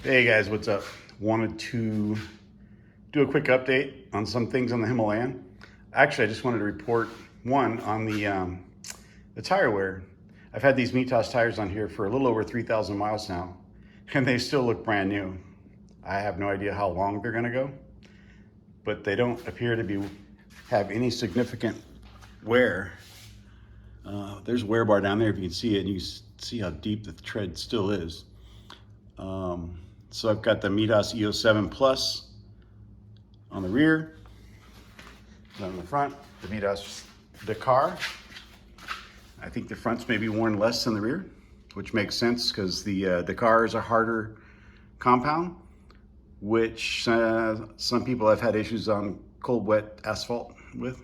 Hey guys, what's up? Wanted to do a quick update on some things on the Himalayan. Actually, I just wanted to report one on the tire wear. I've had these Mitas tires on here for a little over 3,000 miles now, and they still look brand new. I have no idea how long they're gonna go, but they don't appear to have any significant wear. There's a wear bar down there if you can see it, and you see how deep the tread still is. So I've got the Mitas EO7 Plus on the rear, and on the front, the Mitas Dakar. I think the front's maybe worn less than the rear, which makes sense because the Dakar is a harder compound, which some people have had issues on cold, wet asphalt with.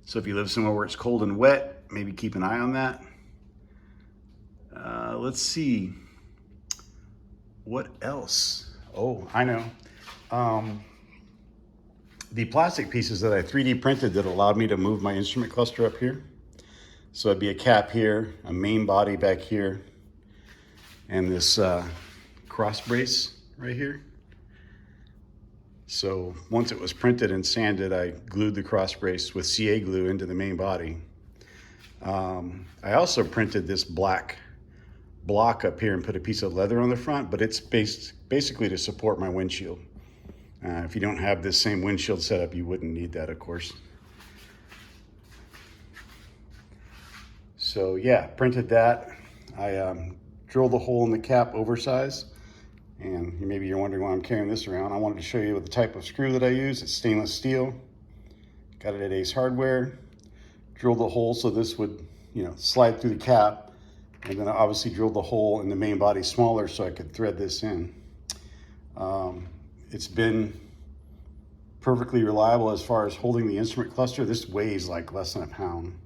So if you live somewhere where it's cold and wet, maybe keep an eye on that. Let's see. What else? Oh, I know. The plastic pieces that I 3D printed that allowed me to move my instrument cluster up here. So it'd be a cap here, a main body back here, and this cross brace right here. So once it was printed and sanded, I glued the cross brace with CA glue into the main body. I also printed this black block up here and put a piece of leather on the front, but it's basically to support my windshield. If you don't have this same windshield setup, you wouldn't need that, of course. So yeah, printed that. I drilled a hole in the cap oversized, and maybe you're wondering why I'm carrying this around. I wanted to show you the type of screw that I use. It's stainless steel. Got it at Ace Hardware. Drilled a hole so this would, slide through the cap. And then I obviously drilled the hole in the main body smaller so I could thread this in. It's been perfectly reliable as far as holding the instrument cluster. This weighs like less than a pound.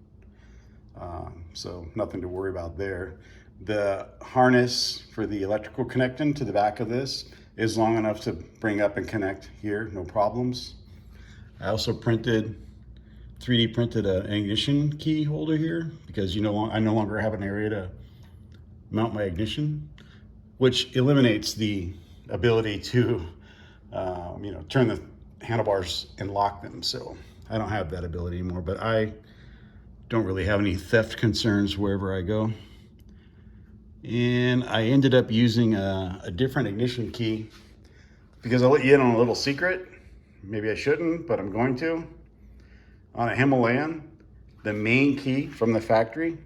So nothing to worry about there. The harness for the electrical connecting to the back of this is long enough to bring up and connect here, no problems. I also 3D printed an ignition key holder here because I no longer have an area to mount my ignition, which eliminates the ability to turn the handlebars and lock them. So I don't have that ability anymore, but I don't really have any theft concerns wherever I go. And I ended up using a different ignition key because I'll let you in on a little secret. Maybe I shouldn't, but I'm going to. On a Himalayan, the main key from the factory,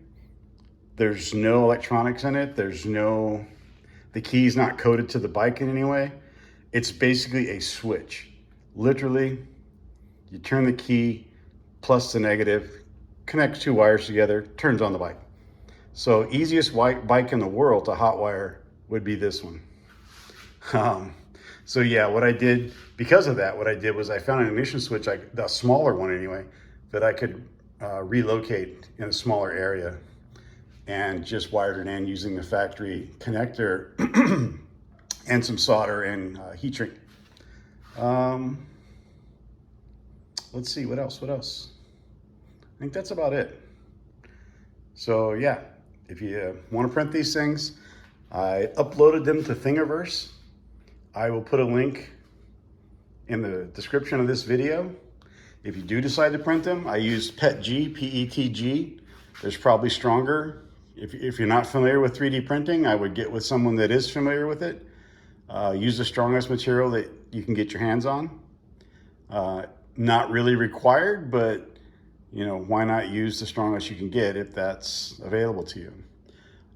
there's no electronics in it. The key's not coded to the bike in any way. It's basically a switch. Literally, you turn the key plus the negative, connects two wires together, turns on the bike. So easiest bike in the world to hotwire would be this one. So yeah, what I did was I found an ignition switch, the smaller one anyway, that I could relocate in a smaller area, and just wired it in using the factory connector and some solder and heat shrink. Let's see, what else? I think that's about it. So yeah, if you want to print these things, I uploaded them to Thingiverse. I will put a link in the description of this video. If you do decide to print them, I use PETG, P-E-T-G. There's probably stronger. If you're not familiar with 3D printing, I would get with someone that is familiar with it. Use the strongest material that you can get your hands on. Not really required, but why not use the strongest you can get if that's available to you?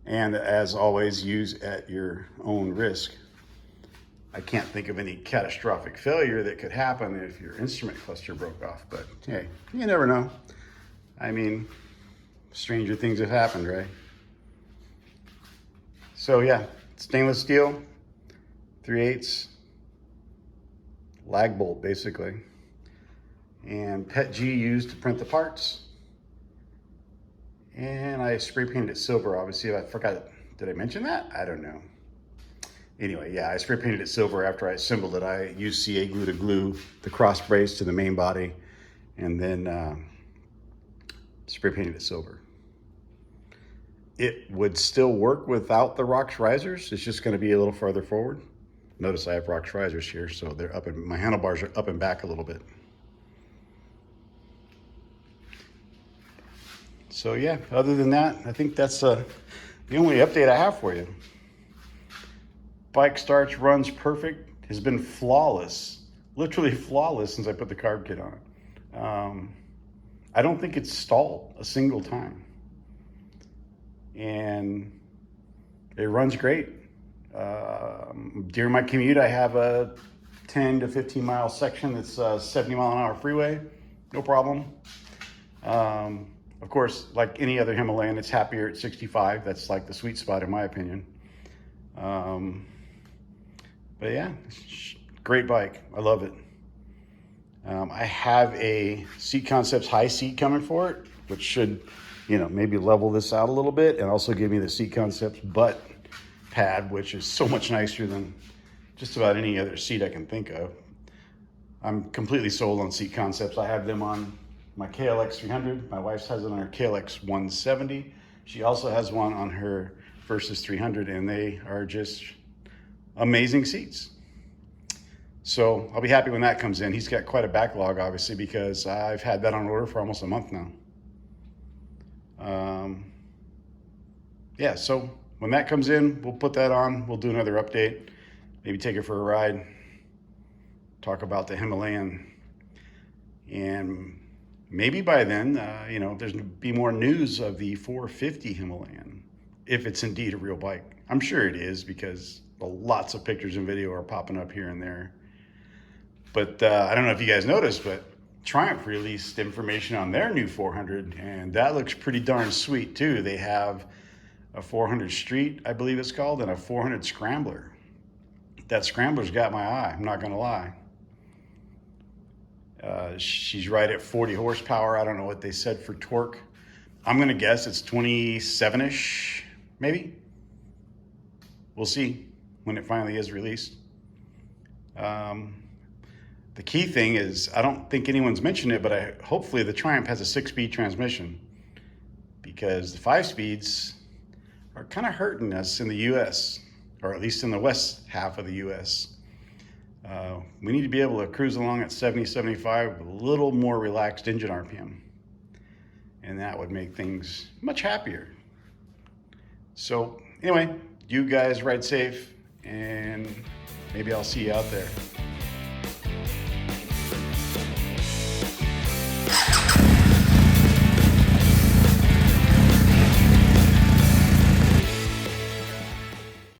And as always, use at your own risk. I can't think of any catastrophic failure that could happen if your instrument cluster broke off, but hey, you never know. I mean, stranger things have happened, right? So yeah, stainless steel, 3/8 lag bolt basically, and PETG used to print the parts. And I spray painted it silver, obviously. I forgot, did I mention that? I don't know. Anyway, yeah, I spray painted it silver after I assembled it. I used CA glue to glue the cross brace to the main body, and then spray painted it silver. it would still work without the rocks risers. It's just going to be a little farther forward. Notice I have rocks risers here, so they're up, and my handlebars are up and back a little bit. So yeah, other than that, I think that's the only update I have for you. Bike starts, runs perfect, has been flawless, literally flawless since I put the carb kit on it. I don't think it's stalled a single time. And it runs great. During my commute, I have a 10 to 15 mile section that's 70 mile an hour freeway, no problem. Of course, like any other Himalayan, it's happier at 65. That's like the sweet spot in my opinion. But yeah, great bike. I love it. I have a Seat Concepts high seat coming for it, which should, maybe level this out a little bit and also give me the Seat Concepts butt pad, which is so much nicer than just about any other seat I can think of. I'm completely sold on Seat Concepts. I have them on my KLX 300. My wife has it on her KLX 170. She also has one on her Versus 300, and they are just amazing seats. So I'll be happy when that comes in. He's got quite a backlog, obviously, because I've had that on order for almost a month now. Yeah, so when that comes in, we'll put that on. We'll do another update, maybe take it for a ride, talk about the Himalayan. And maybe by then, there's be more news of the 450 Himalayan, if it's indeed a real bike. I'm sure it is, because lots of pictures and video are popping up here and there. But I don't know if you guys noticed, but Triumph released information on their new 400, and that looks pretty darn sweet too. They have a 400 Street, I believe it's called, and a 400 Scrambler. That Scrambler's got my eye, I'm not gonna lie. She's right at 40 horsepower. I don't know what they said for torque. I'm gonna guess it's 27-ish, maybe. We'll see when it finally is released. The key thing is, I don't think anyone's mentioned it, but hopefully the Triumph has a 6-speed transmission, because the 5-speeds are kind of hurting us in the US, or at least in the west half of the US. We need to be able to cruise along at 70, 75 with a little more relaxed engine RPM. And that would make things much happier. So anyway, you guys ride safe, and maybe I'll see you out there.